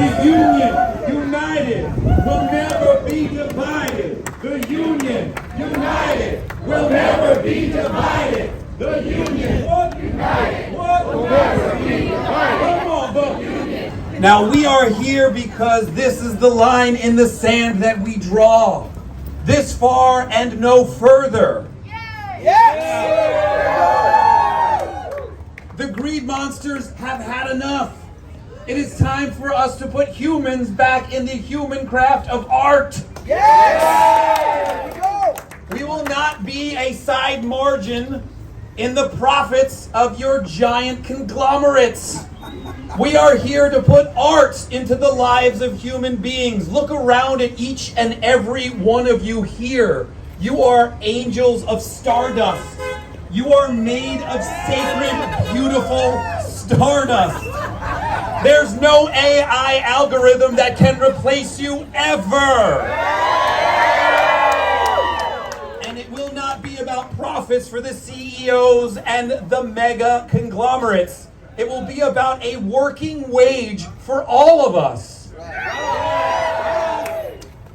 The union, united, will never be divided. The union, united, will never be divided. The union, united, will never be divided. Come on, the union. Now we are here because this is the line in the sand that we draw. This far and no further. Yes! The greed monsters have had enough. It is time for us to put humans back in the human craft of art. Yes! We will not be a side margin in the profits of your giant conglomerates. We are here to put art into the lives of human beings. Look around at each and every one of you here. You are angels of stardust. You are made of sacred, beautiful stardust. There's no AI algorithm that can replace you ever. And it will not be about profits for the CEOs and the mega conglomerates. It will be about a working wage for all of us.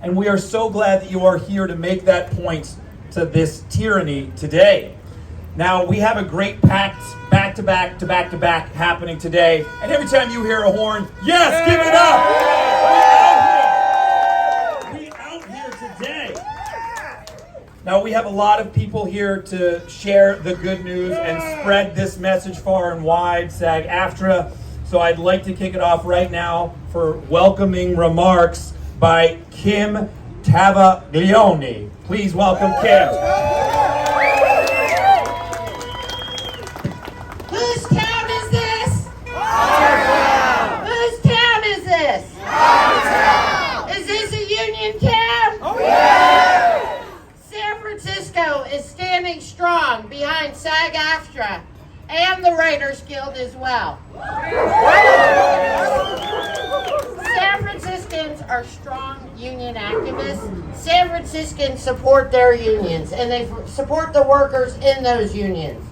And we are so glad that you are here to make that point to this tyranny today. Now, we have a great packed back-to-back happening today. And every time you hear a horn, yes, give it up! We out here today. Now, we have a lot of people here to share the good news and spread this message far and wide, SAG AFTRA. So I'd like to kick it off right now for welcoming remarks by Kim Tavaglione. Please welcome Kim. Whose town is this? Our town. Whose town is this? Our town. Is this a union town? Oh, yeah. San Francisco is standing strong behind SAG AFTRA and the Writers Guild as well. San Franciscans are strong union activists. San Franciscans support their unions and they support the workers in those unions.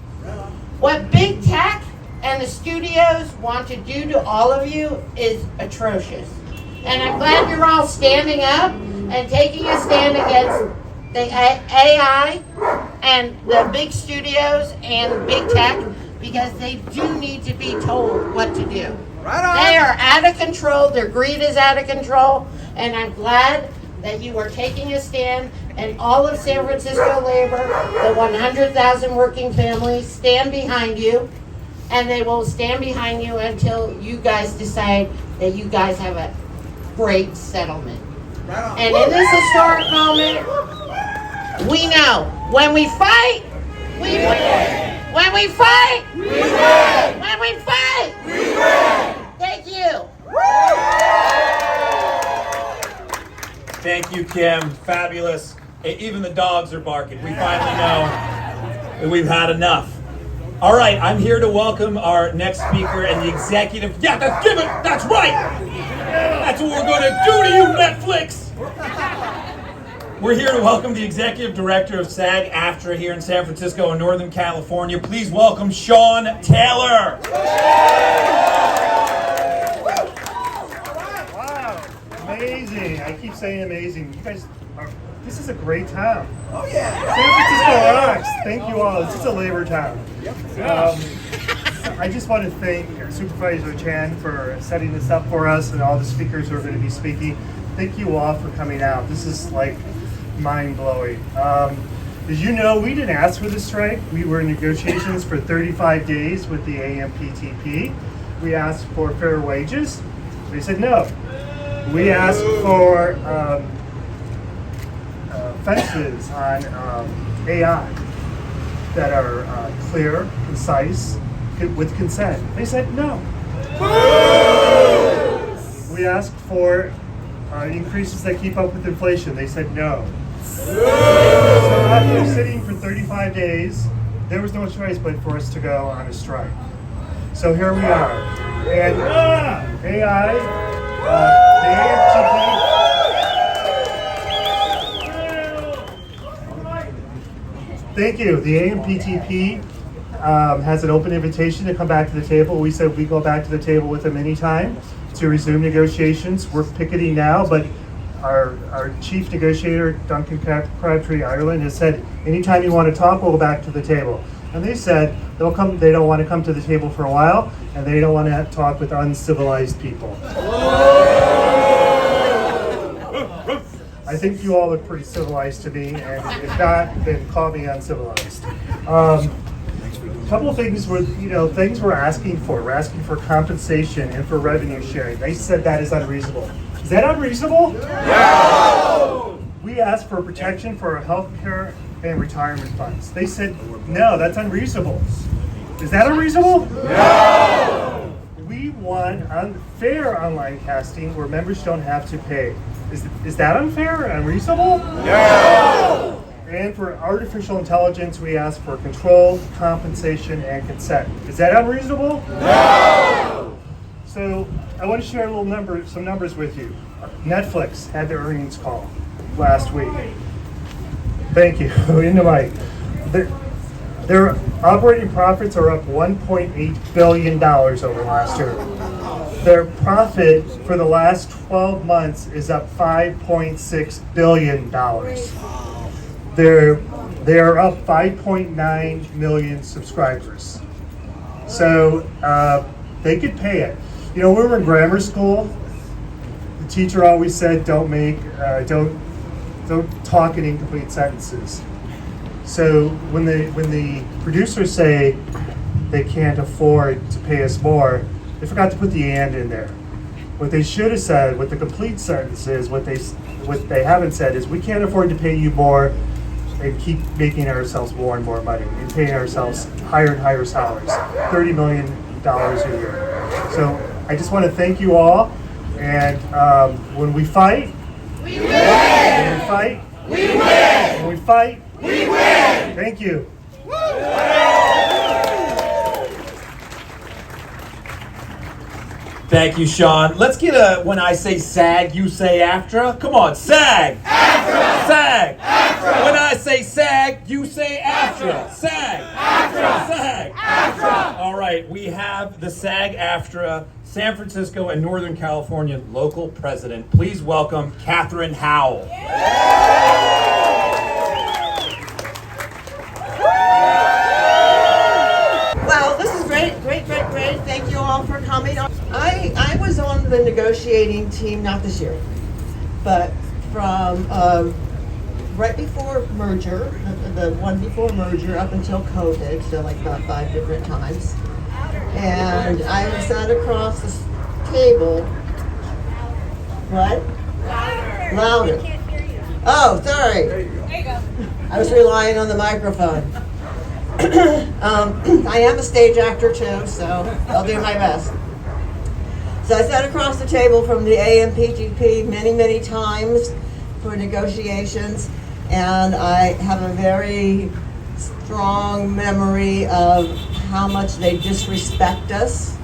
What big tech and the studios want to do to all of you is atrocious. And I'm glad you're all standing up and taking a stand against the AI and the big studios and big tech, because they do need to be told what to do. Right on. They are out of control. Their greed is out of control. And I'm glad that you are taking a stand, and all of San Francisco labor, the 100,000 working families, stand behind you, and they will stand behind you until you guys decide that you guys have a great settlement. Right on. And in this historic moment, we know when we fight, we win. When we fight, we win. When we fight, we win. Thank you. Thank you, Kim. Fabulous. Even the dogs are barking. We finally know that we've had enough. All right, I'm here to welcome our next speaker and the executive. Yeah, give it. That's right. That's what we're going to do to you, Netflix. We're here to welcome the executive director of SAG AFTRA here in San Francisco and Northern California. Please welcome Sean Taylor. Amazing. I keep saying amazing. You guys are, this is a great town. Oh, yeah. San Francisco rocks. Thank you all. This is a labor town. I just want to thank Supervisor Chan for setting this up for us and all the speakers who are going to be speaking. Thank you all for coming out. This is like mind-blowing. As you know, we didn't ask for this strike. We were in negotiations for 35 days with the AMPTP. We asked for fair wages. They said no. We asked for fences on AI that are clear, concise, with consent. They said no. We asked for increases that keep up with inflation. They said no. So after sitting for 35 days, there was no choice but for us to go on a strike. So here we are. And AI, the AMPTP. Thank you. The AMPTP has an open invitation to come back to the table. We said we go back to the table with them anytime. to resume negotiations. We're picketing now, but our chief negotiator, Duncan Crabtree Ireland, has said, anytime you want to talk, we'll go back to the table. And they said they don't want to come to the table for a while, and they don't want to talk with uncivilized people. I think you all look pretty civilized to me, and if not, then call me uncivilized. A couple of things things we're asking for. We're asking for compensation and for revenue sharing. They said that is unreasonable. Is that unreasonable? No! We asked for protection for our health care and retirement funds. They said, no, that's unreasonable. Is that unreasonable? No! We want unfair online casting where members don't have to pay. Is that unfair and unreasonable? No! And for artificial intelligence, we ask for control, compensation, and consent. Is that unreasonable? No! So I want to share some numbers with you. Netflix had their earnings call last week. Thank you. In the mic. Their operating profits are up $1.8 billion over last year. Their profit for the last 12 months is up $5.6 billion. They're up 5.9 million subscribers. So they could pay it. You know, when we were in grammar school, the teacher always said, don't talk in incomplete sentences. So when the producers say they can't afford to pay us more, they forgot to put the and in there. What they should have said with the complete sentence is, what they haven't said is, we can't afford to pay you more and keep making ourselves more and more money and paying ourselves higher and higher salaries, $30 million a year. So I just want to thank you all. And when we fight, we win. When we fight, we win. When we fight, we win. Thank you. Thank you, Sean. Let's get a, when I say SAG, you say AFTRA. Come on, SAG! AFTRA! SAG! AFTRA! When I say SAG, you say AFTRA. SAG! AFTRA! SAG! AFTRA! All right, we have the SAG AFTRA San Francisco and Northern California local president. Please welcome Catherine Howell. Well, this is great. Thank you all for coming. I was on the negotiating team, not this year, but from right before merger, the one before merger up until COVID, so like about 5 different times. And I sat across the table. What? Louder. We can't hear you. Oh, sorry. There you go. I was relying on the microphone. I am a stage actor too, so I'll do my best. So I sat across the table from the AMPTP many times for negotiations, and I have a very strong memory of how much they disrespect us.